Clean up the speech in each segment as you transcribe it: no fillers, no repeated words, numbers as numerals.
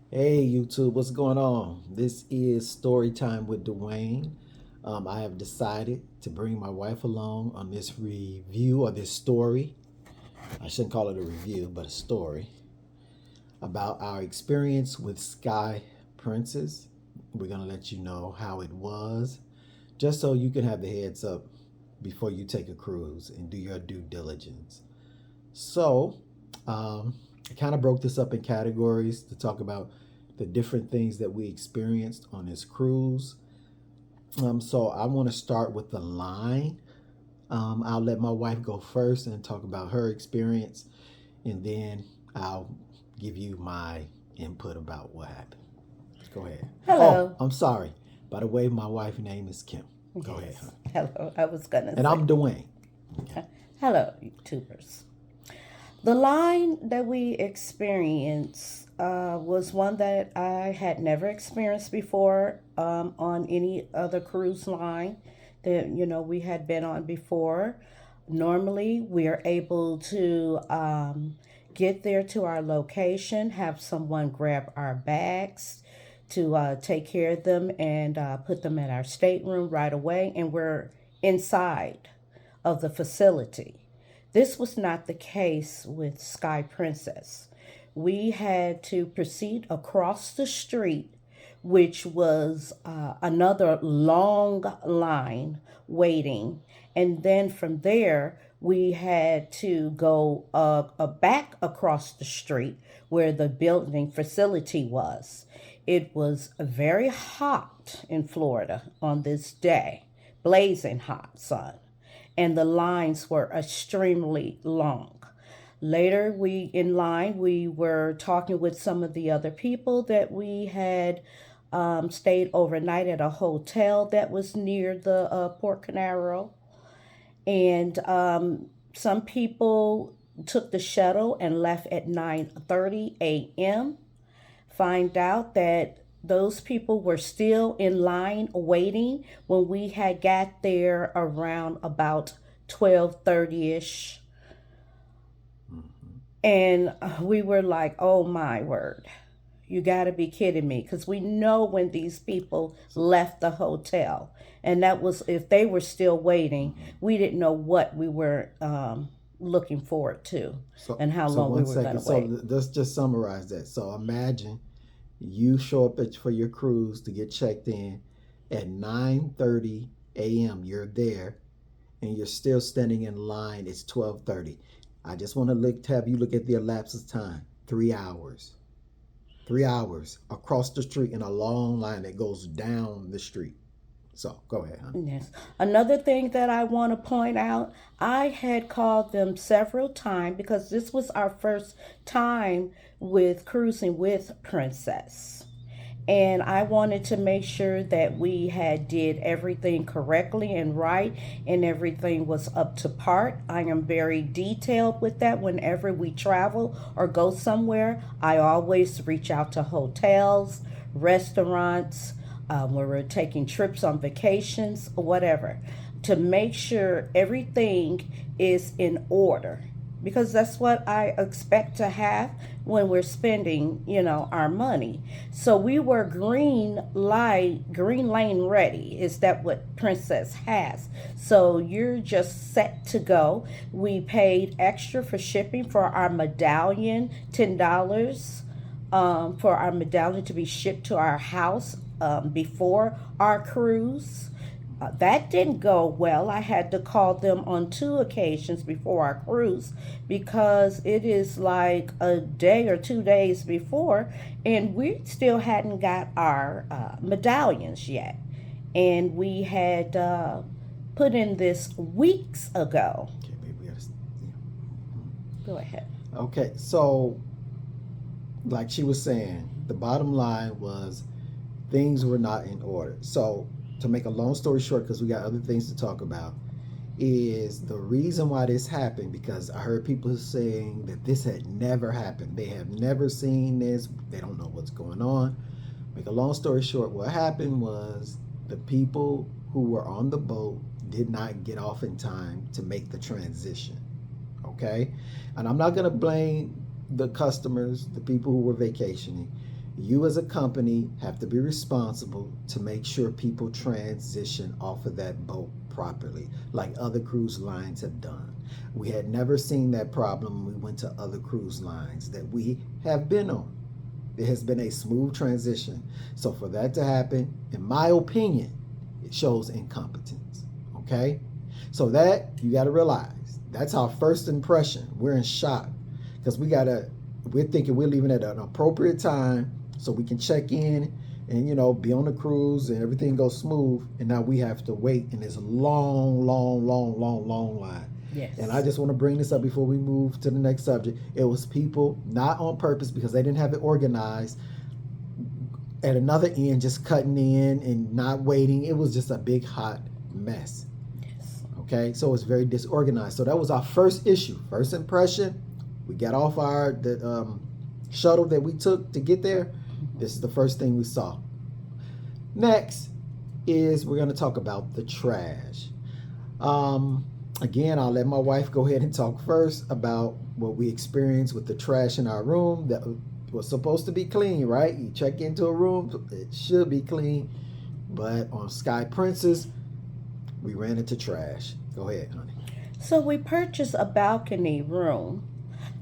Hey YouTube, what's going on? This is Story Time with Dwayne. I have decided to bring my wife along on this review or this story. I shouldn't call it a review, but a story about our experience with Sky Princess. We're going to let you know how it was, just so you can have the heads up before you take a cruise and do your due diligence. So, I kind of broke this up in categories to talk about the different things that we experienced on this cruise. So, I want to start with the line. I'll let my wife go first and talk about her experience, and then I'll give you my input about what happened. Go ahead. Oh, Hello. I'm sorry. By the way, my wife's name is Kim. Go ahead, Yes. hon. Hello. I was gonna And say I'm Dwayne. Okay. hello, YouTubers. The line that we experienced was one that I had never experienced before on any other cruise line that we had been on before. Normally, we are able to get there to our location, have someone grab our bags to take care of them and put them in our stateroom right away, and we're inside of the facility. This was not the case with Sky Princess. We had to proceed across the street, which was another long line waiting. And then from there, we had to go back across the street where the building facility was. It was very hot in Florida on this day, blazing hot sun, and the lines were extremely long. Later, we were talking with some of the other people that we had stayed overnight at a hotel that was near the Port Canaveral, and some people took the shuttle and left at 9:30 a.m. Find out that those people were still in line waiting when we had got there around about 12:30ish, Mhm. and we were like, "Oh my word. You got to be kidding me," cuz we know when these people left the hotel, and that was if they were still waiting. Mhm. We didn't know what we were looking forward to So, and how so long we one were going second. to wait. Let's just summarize that. So imagine you show up for your cruise to get checked in at 9:30 a.m. You're there, and you're still standing in line. It's 12:30. I just want to have you look at the elapsed of time. 3 hours. 3 hours across the street in a long line that goes down the street. So go ahead, honey. Yes. Another thing that I want to point out, I had called them several times because this was our first time with cruising with Princess. And I wanted to make sure that we had did everything correctly and right, and everything was up to part. I am very detailed with that. Whenever we travel or go somewhere, I always reach out to hotels, restaurants, where we're taking trips on vacations or whatever, to make sure everything is in order, because that's what I expect to have when we're spending, our money. So we were green lane ready. Is that what Princess has? So you're just set to go. We paid extra for shipping for our medallion, $10 for our medallion to be shipped to our house before our cruise. That didn't go well. I had to call them on two occasions before our cruise because it is like a day or 2 days before, and we still hadn't got our medallions yet. And we had put in this weeks ago. Okay, baby, we gotta. Go ahead. Okay, so like she was saying, the bottom line was things were not in order. So to make a long story short, because we got other things to talk about, is the reason why this happened because I heard people saying that this had never happened. They have never seen this. They don't know what's going on. Make a long story short, what happened was the people who were on the boat did not get off in time to make the transition. Okay? And I'm not going to blame the customers, the people who were vacationing. You as a company have to be responsible to make sure people transition off of that boat properly, like other cruise lines have done. We had never seen that problem when we went to other cruise lines that we have been on. There has been a smooth transition. So for that to happen, in my opinion, it shows incompetence. Okay? So that you got to realize that's our first impression. We're in shock because we're thinking we're leaving at an appropriate time so we can check in and be on the cruise and everything goes smooth. And now we have to wait in this long, long, long, long, long line. Yes. And I just want to bring this up before we move to the next subject. It was people not on purpose because they didn't have it organized at another end, just cutting in and not waiting. It was just a big hot mess. Yes. Okay, so it's very disorganized. So that was our first issue, first impression. We got off the shuttle that we took to get there. This is the first thing we saw. Next is we're going to talk about the trash. Again, I'll let my wife go ahead and talk first about what we experienced with the trash in our room that was supposed to be clean, right? You check into a room, it should be clean. But on Sky Princess, we ran into trash. Go ahead, honey. So we purchased a balcony room,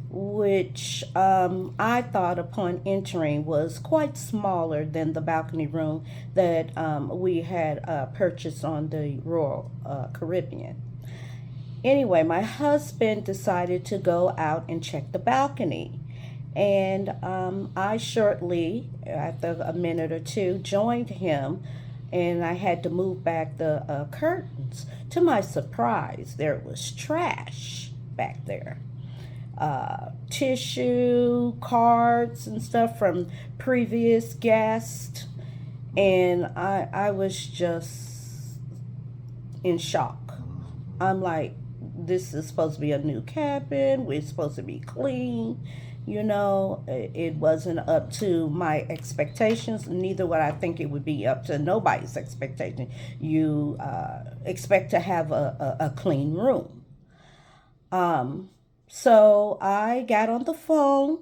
which I thought upon entering was quite smaller than the balcony room that we had purchased on the Royal Caribbean. Anyway, my husband decided to go out and check the balcony. And I shortly, after a minute or two, joined him, and I had to move back the curtains. To my surprise, there was trash back there. Tissue, cards, and stuff from previous guests. And I was just in shock. I'm like, this is supposed to be a new cabin. We're supposed to be clean. It wasn't up to my expectations. Neither would I think it would be up to nobody's expectation. You expect to have a clean room. So I got on the phone.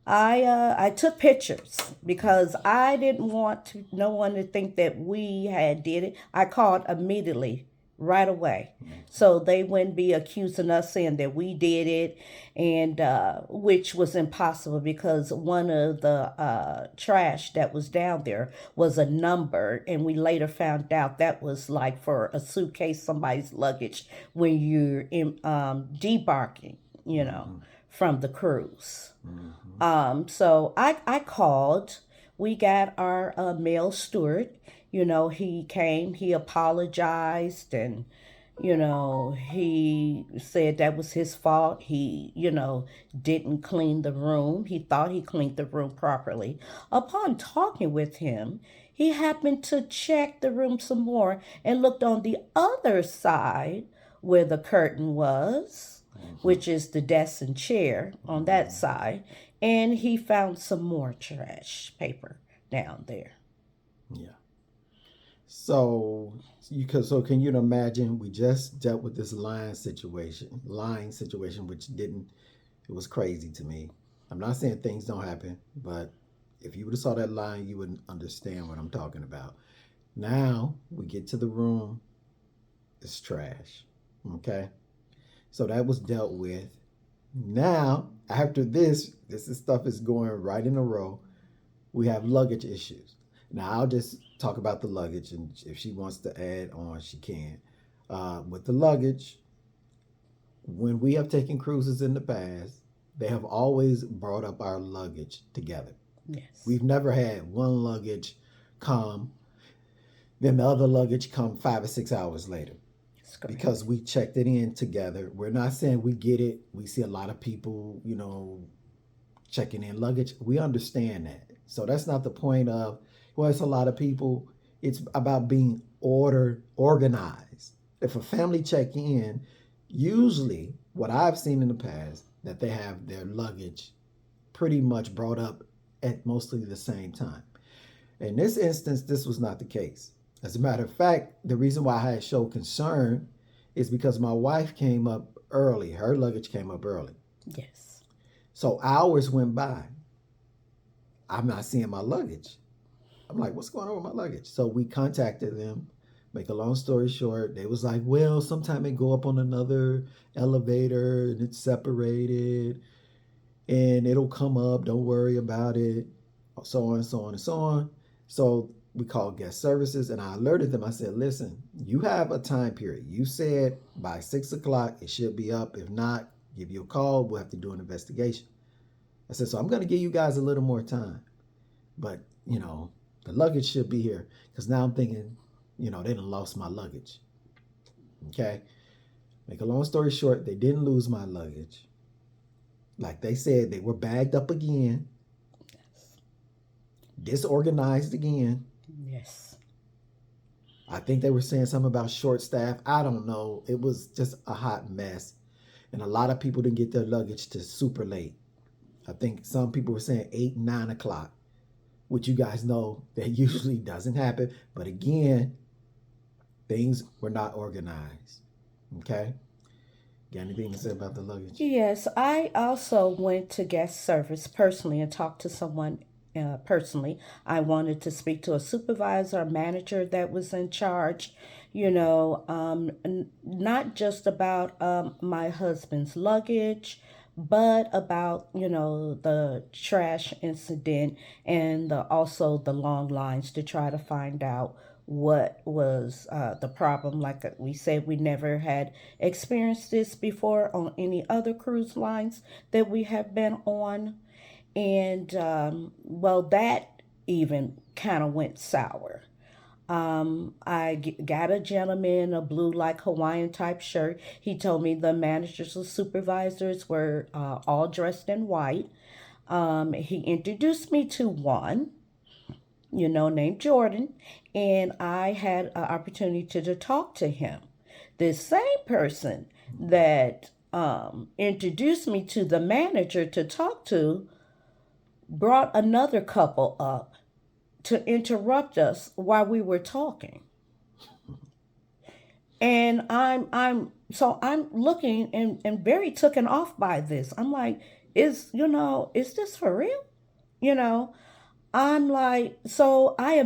I took pictures because I didn't want no one to think that we had did it. I called immediately, right away, so they wouldn't be accusing us saying that we did it, and which was impossible because one of the trash that was down there was a number, and we later found out that was like for a suitcase, somebody's luggage when you're in debarking, from the cruise. So I called. We got our male steward. He came, he apologized, and, he said that was his fault. He, didn't clean the room. He thought he cleaned the room properly. Upon talking with him, he happened to check the room some more and looked on the other side where the curtain was, which is the desk and chair on that side, and he found some more trash paper down there. Yeah. So can you imagine? We just dealt with this lying situation, which it was crazy to me. I'm not saying things don't happen, but if you would have saw that line, you wouldn't understand what I'm talking about. Now we get to the room, it's trash. Okay, so that was dealt with. Now after this stuff is going right in a row. We have luggage issues. Now, I'll just talk about the luggage, and if she wants to add on, she can. With the luggage, when we have taken cruises in the past, they have always brought up our luggage together. Yes. We've never had one luggage come, then the other luggage come 5 or 6 hours later. Because we checked it in together. We're not saying we get it. We see a lot of people, checking in luggage. We understand that. So that's not the point of, well, it's a lot of people. It's about being organized. If a family check in, usually what I've seen in the past, that they have their luggage pretty much brought up at mostly the same time. In this instance, this was not the case. As a matter of fact, the reason why I had showed concern is because my wife came up early. Her luggage came up early. Yes. So hours went by. I'm not seeing my luggage. I'm like, what's going on with my luggage? So we contacted them. Make a long story short, they was like, well, sometime it go up on another elevator and it's separated and it'll come up. Don't worry about it. So on and so on and so on. So we called guest services and I alerted them. I said, listen, you have a time period. You said by 6 o'clock it should be up. If not, give you a call. We'll have to do an investigation. I said, so I'm going to give you guys a little more time. But, the luggage should be here. Because now I'm thinking, they done lost my luggage. Okay. Make a long story short, they didn't lose my luggage. Like they said, they were bagged up again, disorganized again. Yes. I think they were saying something about short staff. I don't know. It was just a hot mess. And a lot of people didn't get their luggage till super late. I think some people were saying 8, 9 o'clock, which you guys know that usually doesn't happen. But again, things were not organized. Okay? Got anything to say about the luggage? Yes, I also went to guest service personally and talked to someone personally. I wanted to speak to a supervisor, a manager that was in charge, not just about my husband's luggage, but about, the trash incident and also the long lines to try to find out what was the problem. Like we said, we never had experienced this before on any other cruise lines that we have been on. And well, that even kind of went sour. Got a gentleman a blue like Hawaiian type shirt. He told me the managers or supervisors were all dressed in white. He introduced me to one, named Jordan, and I had an opportunity to talk to him. This same person that introduced me to the manager to talk to brought another couple up to interrupt us while we were talking. And I'm looking and very taken off by this. I'm like, is this for real? You know, I'm like, so I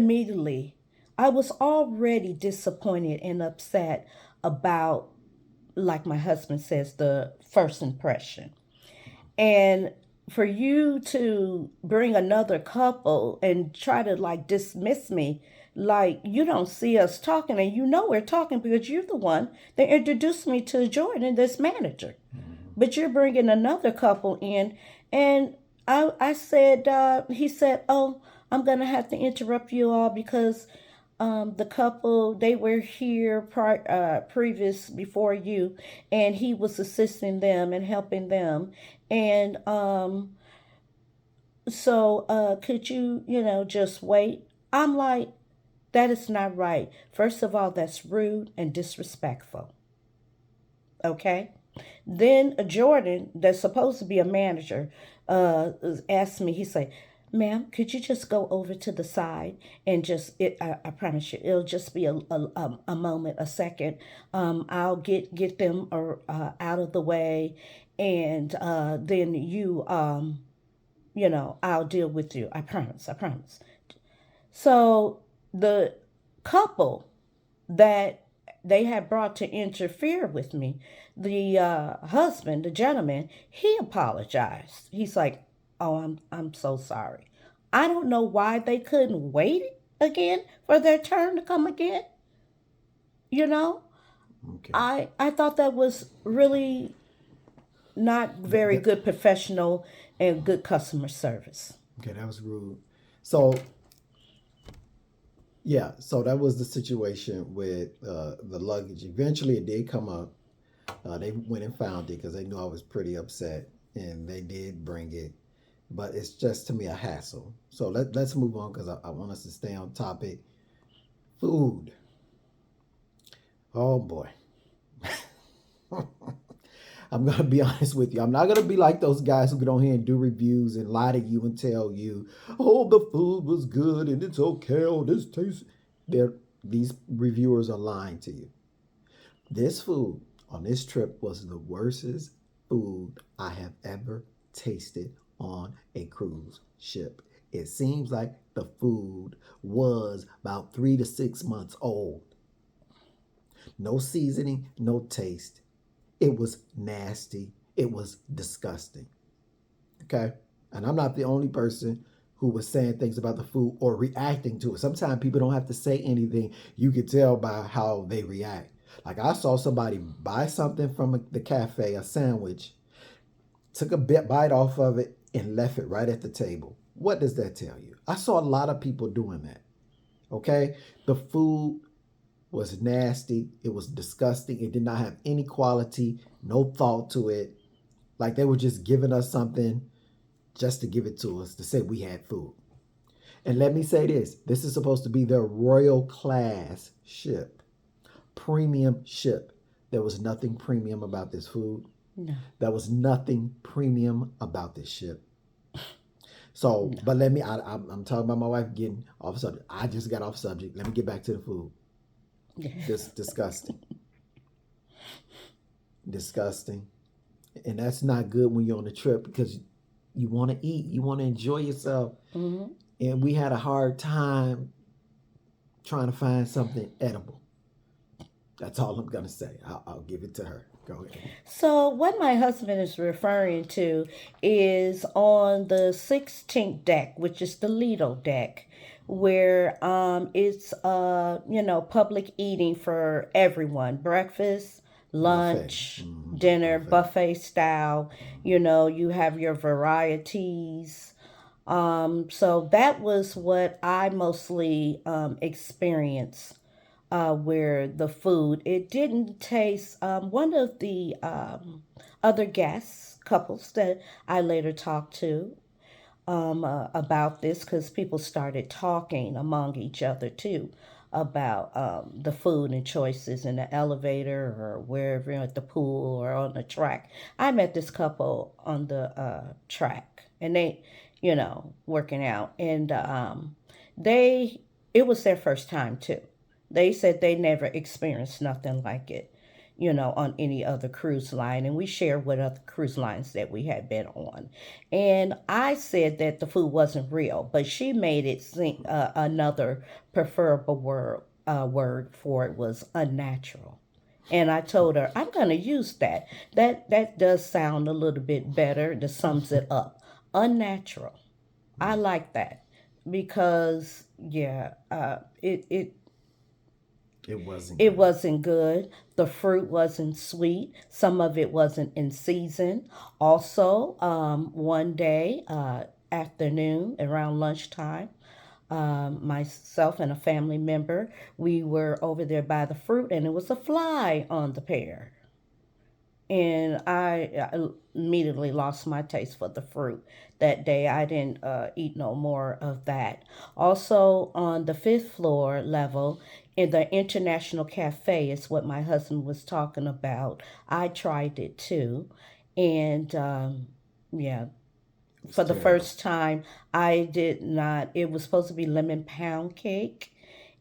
was already disappointed and upset about, like my husband says, the first impression. And for you to bring another couple and try to like dismiss me, like you don't see us talking, and we're talking because you're the one that introduced me to Jordan, this manager. But you're bringing another couple in, and I said, he said, oh, I'm gonna have to interrupt you all because the couple they were here previous before you, and he was assisting them and helping them, and so could you just wait? I'm like, that is not right. First of all, that's rude and disrespectful. Okay. Then Jordan, that's supposed to be a manager, asked me. He said, "Ma'am, could you just go over to the side and just? I promise you, it'll just be a moment, a second. I'll get them out of the way, and then I'll deal with you. I promise. I promise." So the couple that they had brought to interfere with me, the husband, the gentleman, he apologized. He's like, "Oh, I'm so sorry." I don't know why they couldn't wait again for their turn to come again. You know, Okay. I thought that was really not That, very that, good professional and good customer service. okay, that was rude. So, yeah, so that was the situation with the luggage. Eventually, it did come up. They went and found it because they knew I was pretty upset, and they did bring it. But it's just to me a hassle. So let's move on because I want us to stay on topic. Food. Oh boy. I'm gonna be honest with you. I'm not gonna be like those guys who get on here and do reviews and lie to you and tell you, "Oh, the food was good and it's okay. Oh, this tastes." They're these reviewers are lying to you. This food on this trip was the worstest food I have ever tasted on a cruise ship. It seems like the food was about 3 to 6 months old. No seasoning, no taste. It was nasty. It was disgusting. Okay? And I'm not the only person who was saying things about the food or reacting to it. Sometimes people don't have to say anything. You can tell by how they react. Like I saw somebody buy something from the cafe, a sandwich, took a bite off of it, and left it right at the table. What does that tell you? I saw a lot of people doing that. Okay? The food was nasty. It was disgusting. It did not have any quality, no thought to it. Like they were just giving us something just to give it to us to say we had food. And let me say this is supposed to be their royal class ship, premium ship. There was nothing premium about this food. No. There was nothing premium about this ship. So, no. But let me, I'm talking about my wife getting off subject. I just got off subject. Let me get back to the food. Just disgusting. Disgusting. And that's not good when you're on a trip because you want to eat, you want to enjoy yourself. Mm-hmm. And we had a hard time trying to find something edible. That's all I'm going to say. I'll give it to her. Go ahead. So, what my husband is referring to is on the 16th deck, which is the Lido deck, where it's public eating for everyone, breakfast, lunch, dinner, buffet style. You have your varieties. So that was what I mostly experienced. Where the food, it didn't taste. One of the other guests, couples that I later talked to about this, because people started talking among each other too about the food and choices in the elevator or wherever, at the pool or on the track. I met this couple on the track, and they, working out, and it was their first time too. They said they never experienced nothing like it, on any other cruise line. And we shared what other cruise lines that we had been on. And I said that the food wasn't real, but she made it seem another preferable word for it was unnatural. And I told her, I'm going to use that. That does sound a little bit better. That sums it up. Unnatural. I like that because, it wasn't good. The fruit wasn't sweet. Some of it wasn't in season. Also, one day, afternoon, around lunchtime, myself and a family member, we were over there by the fruit, and it was a fly on the pear. And I immediately lost my taste for the fruit that day. I didn't eat no more of that. Also, on the fifth floor level, in the International Cafe, is what my husband was talking about. I tried it too. And yeah, for the first time, I did not. It was supposed to be lemon pound cake.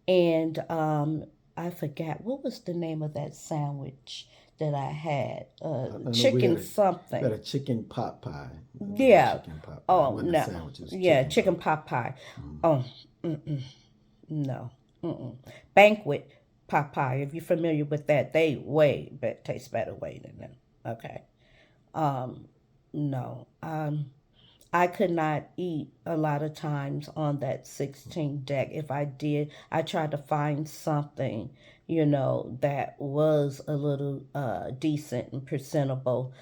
And I forgot, what was the name of that sandwich that I had? Chicken something. We had a chicken pot pie. Yeah. Chicken pot pie. Oh, no. Yeah, chicken pot pie. Oh, no. Banquet pot pie. If you're familiar with that, they taste better way than them. Okay. No. I could not eat a lot of times on that 16 deck. If I did, I tried to find something, that was a little decent and presentable,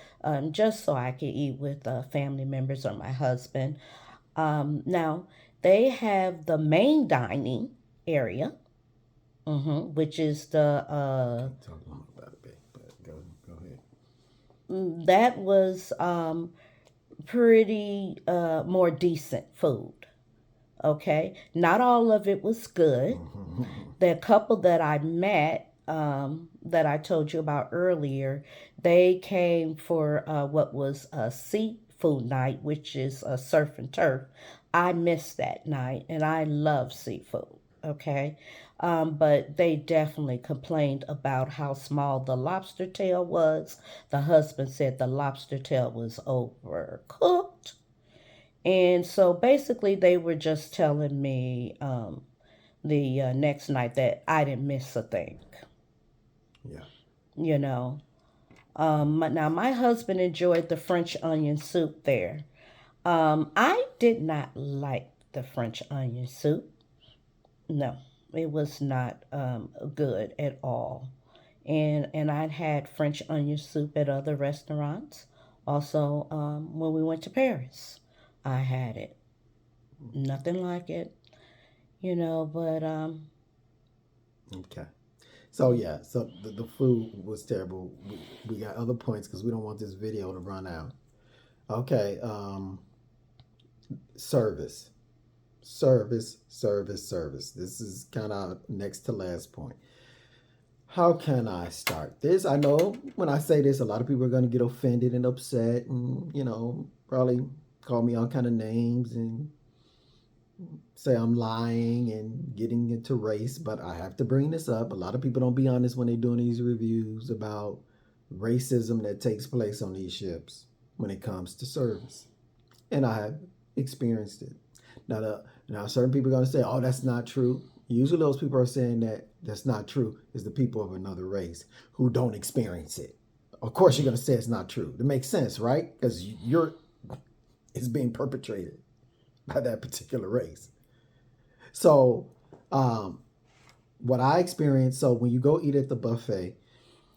just so I could eat with family members or my husband. Now, they have the main dining area, which is the Talk about it, babe, but go ahead. That was pretty more decent food. Okay, not all of it was good. The couple that I met, that I told you about earlier, they came for what was a seafood night, which is a surf and turf. I missed that night, and I love seafood. Okay. But they definitely complained about how small the lobster tail was. The husband said the lobster tail was overcooked. And so basically, they were just telling me the next night that I didn't miss a thing, Yeah. you know. Now, my husband enjoyed the French onion soup there. I did not like the French onion soup. No, it was not good at all. And I'd had French onion soup at other restaurants. Also, when we went to Paris, I had it. Nothing like it, but Okay. So yeah, so the food was terrible. We got other points because we don't want this video to run out. Okay. Service, service. This is kind of next to last point. How can I start this? I know when I say this, a lot of people are going to get offended and upset, and probably call me all kind of names and say I'm lying and getting into race, but I have to bring this up. A lot of people don't be honest when they're doing these reviews about racism that takes place on these ships when it comes to service. And I have experienced it. Now certain people are going to say, oh, that's not true. Usually those people are saying that that's not true is the people of another race who don't experience it. Of course, you're going to say it's not true. It makes sense, right? Because it's being perpetrated by that particular race. So, what I experienced, so when you go eat at the buffet,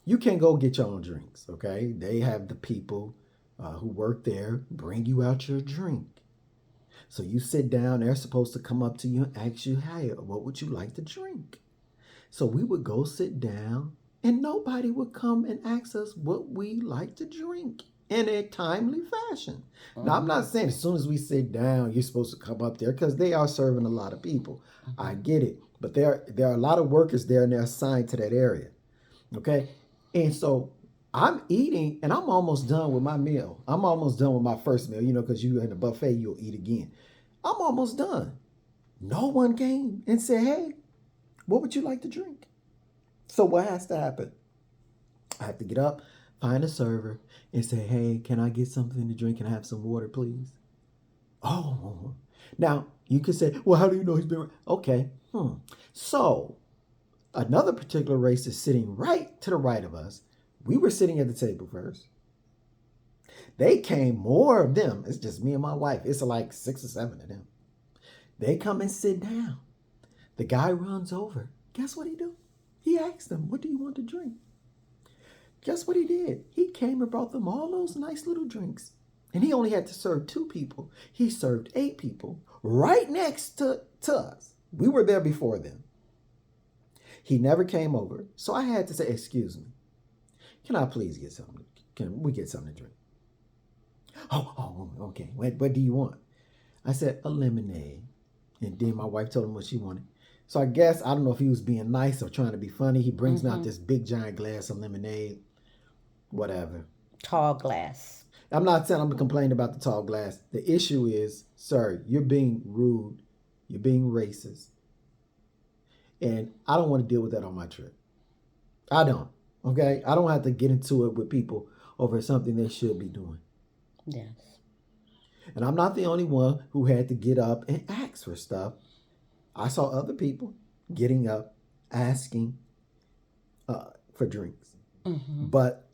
you can go get your own drinks, okay? They have the people who work there bring you out your drink. So you sit down, they're supposed to come up to you and ask you, hey, what would you like to drink? So we would go sit down and nobody would come and ask us what we like to drink in a timely fashion. Now, I'm not saying as soon as we sit down, you're supposed to come up there because they are serving a lot of people. I get it. But there are a lot of workers there and they're assigned to that area. Okay? And so I'm eating and I'm almost done with my meal. I'm almost done with my first meal, because you in the buffet, you'll eat again. I'm almost done. No one came and said, hey, what would you like to drink? So what has to happen? I have to get up, find a server, and say, hey, can I get something to drink and have some water, please? Oh, now you could say, well, how do you know he's been? Okay. So another particular race is sitting right to the right of us. We were sitting at the table first. They came, more of them. It's just me and my wife. It's like 6 or 7 of them. They come and sit down. The guy runs over. Guess what he do? He asked them, what do you want to drink? Guess what he did? He came and brought them all those nice little drinks. And he only had to serve 2 people. He served 8 people right next to us. We were there before them. He never came over. So I had to say, excuse me. Can I please get something? Can we get something to drink? Oh, okay. What do you want? I said, a lemonade. And then my wife told him what she wanted. So I guess, I don't know if he was being nice or trying to be funny. He brings me out this big giant glass of lemonade. Whatever. Tall glass. I'm not saying I'm complaining about the tall glass. The issue is, sir, you're being rude. You're being racist. And I don't want to deal with that on my trip. I don't. Okay? I don't have to get into it with people over something they should be doing. Yes. And I'm not the only one who had to get up and ask for stuff. I saw other people getting up, asking for drinks. But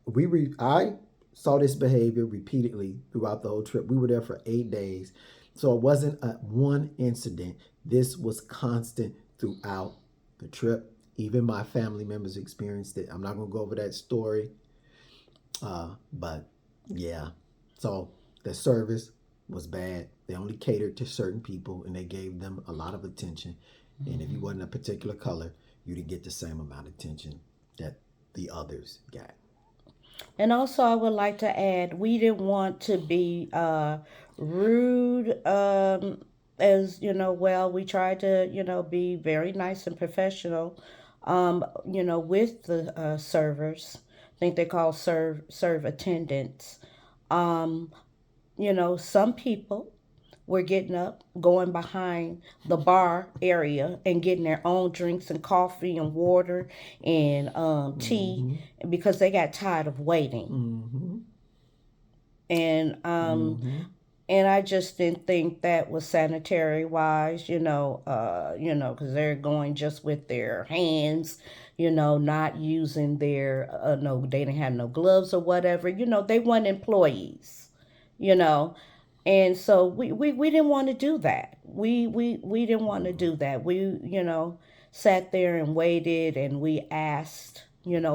I saw this behavior repeatedly throughout the whole trip. We were there for 8 days. So it wasn't one incident. This was constant throughout the trip. Even my family members experienced it. I'm not going to go over that story. But yeah. So the service was bad. They only catered to certain people and they gave them a lot of attention. And if you wasn't a particular color, you didn't get the same amount of attention that the others got. And also, I would like to add, we didn't want to be rude. Well, we tried to, be very nice and professional, with the servers. I think they call serve attendants. Um, some people were getting up, going behind the bar area and getting their own drinks and coffee and water and tea because they got tired of waiting. Mm-hmm. And Mm-hmm. And I just didn't think that was sanitary wise, because they're going just with their hands, not using their no, they didn't have no gloves or whatever. They weren't employees, you know, and so we didn't want to do that. We didn't want to Mhm. do that. We sat there and waited, and we asked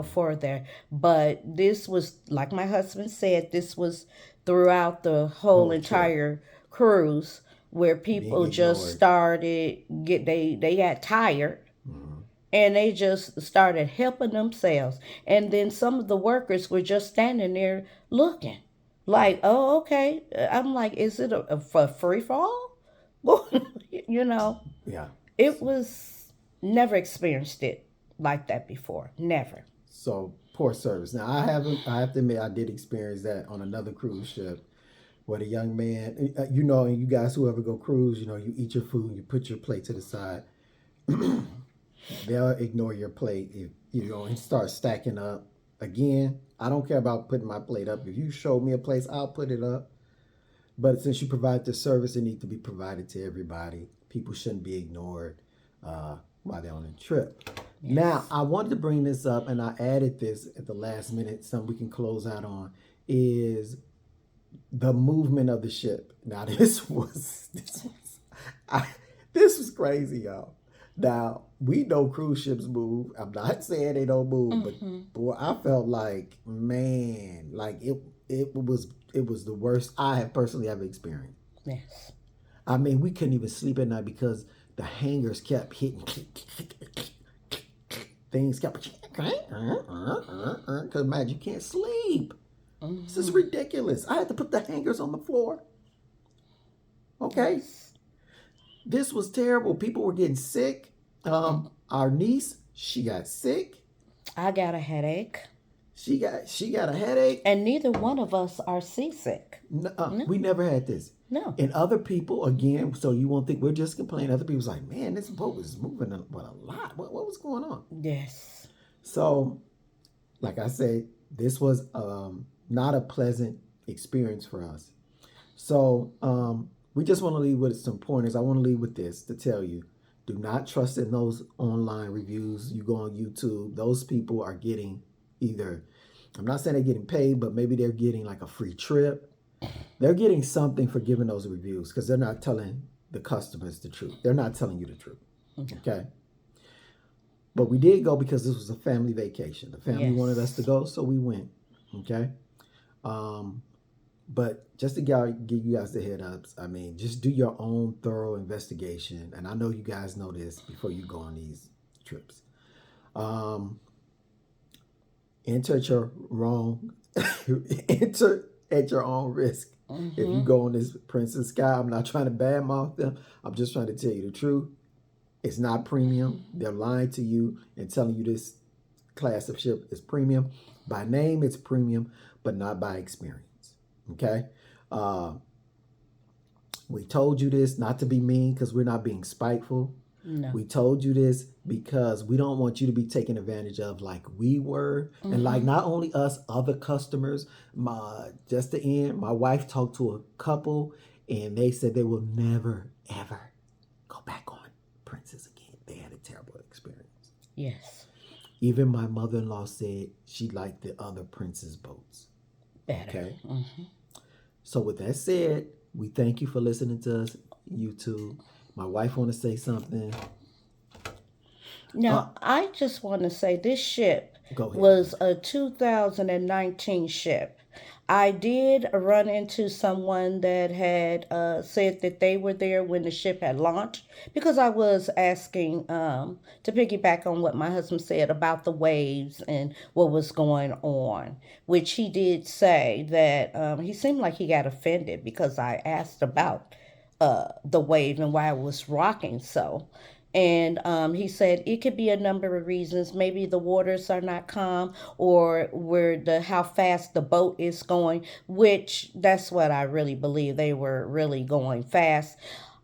for their, but this was like my husband said, this was throughout the whole Whole trip entire cruise, where being people just ignored. started they got tired, Mhm. and they just started helping themselves. And then some of the workers were just standing there looking like, oh, okay. I'm like, is it a free fall? you know, Yeah. it was, never experienced it like that before. Never. So poor service. Now I haven't. I have to admit, I did experience that on another cruise ship, where the young man, and you guys who ever go cruise, you eat your food, you put your plate to the side. They'll ignore your plate if and start stacking up. Again, I don't care about putting my plate up. If you show me a place, I'll put it up. But since you provide the service, it needs to be provided to everybody. People shouldn't be ignored while they're on a trip. Now, Yes. I wanted to bring this up, and I added this at the last minute, something we can close out on, is the movement of the ship. Now, I, this was crazy, y'all. Now, we know cruise ships move. I'm not saying they don't move, but Mm-hmm. boy, I felt like, man, like it was the worst I have personally ever experienced. Yes. I mean, we couldn't even sleep at night because the hangers kept hitting things kept because man, you can't sleep. This is Mm-hmm. ridiculous. I had to put the hangers on the floor. Okay, Yes. this was terrible. People were getting sick. Our niece, she got sick. I got a headache, She got a headache. and neither one of us are seasick. Nuh-uh. No, We never had this. no. And other people, again, so you won't think we're just complaining. Other people's like, man, this boat was moving a lot. What was going on? Yes. So, like I said, this was not a pleasant experience for us. So, we just want to leave with some pointers. I want to leave with this to tell you: do not trust in those online reviews. You go on YouTube; those people are getting either. I'm not saying they're getting paid, but maybe they're getting like a free trip. They're getting something for giving those reviews because they're not telling the customers the truth. They're not telling you the truth. Okay. But we did go because this was a family vacation. The family wanted us to Yes. go, so we went. Okay. Um, but just to give you guys the head ups, I mean, just do your own thorough investigation. And I know you guys know this before you go on these trips. Um, enter at your wrong, enter at your own risk. If you Mm-hmm. go on this Princess Sky, I'm not trying to badmouth them. I'm just trying to tell you the truth. It's not premium. They're lying to you and telling you this class of ship is premium. By name, it's premium, but not by experience. Okay? Uh, we told you this not to be mean because we're not being spiteful. No. We told you this because we don't want you to be taken advantage of like we were. And like Mm-hmm. not only us, other customers. Just to end, my wife talked to a couple and they said they will never, ever go back on Princess again. They had a terrible experience. Yes. Even my mother-in-law said she liked the other Princess boats. Better. Okay. Mm-hmm. So with that said, we thank you for listening to us, YouTube. My wife want to say something. Uh, Now, I just want to say this ship Go ahead. was a 2019 ship. I did run into someone that had said that they were there when the ship had launched, because I was asking, to piggyback on what my husband said about the waves and what was going on, which he did say that he seemed like he got offended because I asked about the wave and why it was rocking so. And he said it could be a number of reasons. Maybe the waters are not calm, or where the how fast the boat is going. Which that's what I really believe, they were really going fast.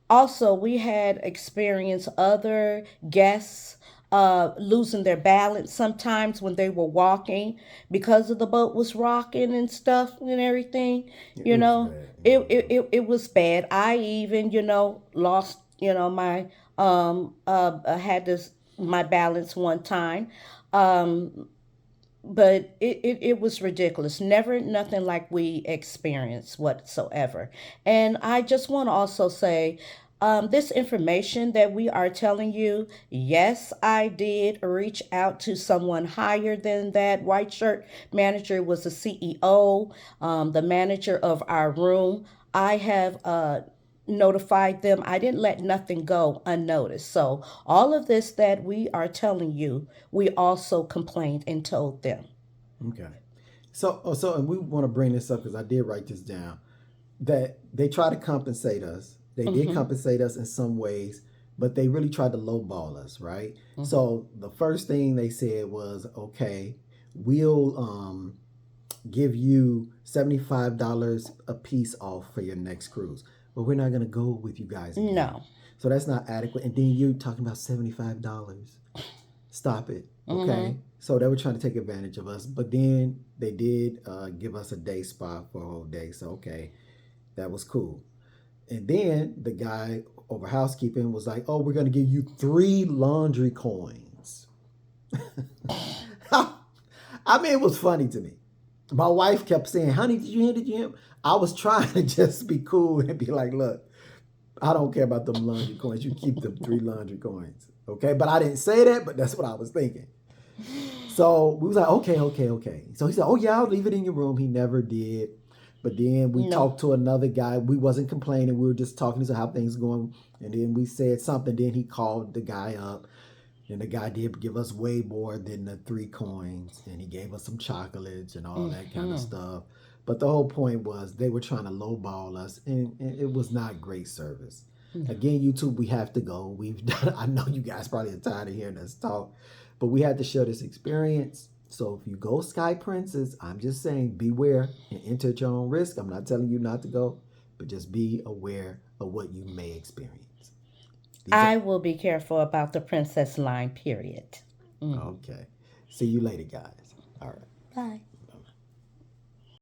Also, we had experienced other guests losing their balance sometimes when they were walking because of the boat was rocking and stuff and everything. It You was know, bad. it was bad. I even, lost, my, I had this, my balance one time. Um, but it was ridiculous. Never nothing like we experienced whatsoever. And I just want to also say, this information that we are telling you, yes, I did reach out to someone higher than that. White shirt manager was the CEO, the manager of our room. I have notified them. I didn't let nothing go unnoticed. So all of this that we are telling you, we also complained and told them. Okay. And we want to bring this up because I did write this down. That they try to compensate us. They did Mm-hmm. compensate us in some ways, but they really tried to lowball us, right? Mm-hmm. So the first thing they said was, okay, we'll give you $75 a piece off for your next cruise, but we're not gonna go with you guys again. No. So that's not adequate. And then you're talking about $75. Stop it. Mm-hmm. Okay. So they were trying to take advantage of us, but then they did give us a day spa for a whole day. So okay, that was cool. And then the guy over housekeeping was like, "Oh, we're gonna give you 3 laundry coins." I mean, it was funny to me. My wife kept saying, "Honey, did you hear? Did you hear?" I was trying to just be cool and be like, "Look, I don't care about them laundry coins. You keep them 3 laundry coins, okay?" But I didn't say that, but that's what I was thinking. So we was like, okay, okay, okay. So he said, "Oh yeah, I'll leave it in your room." He never did. But then we No. talked to another guy. We wasn't complaining. We were just talking to how things going. And then we said something. Then he called the guy up. And the guy did give us way more than the 3 coins. And he gave us some chocolates and all that kind of Mm-hmm. stuff. But the whole point was they were trying to lowball us. And it was not great service. No. Again, YouTube, we have to go. We've done, I know you guys probably are tired of hearing us talk, but we had to share this experience. So if you go Sky Princess, I'm just saying beware and enter at your own risk. I'm not telling you not to go, but just be aware of what you may experience. These are I will be careful about the princess line, period. Mm. okay. See you later, guys. All right. Bye.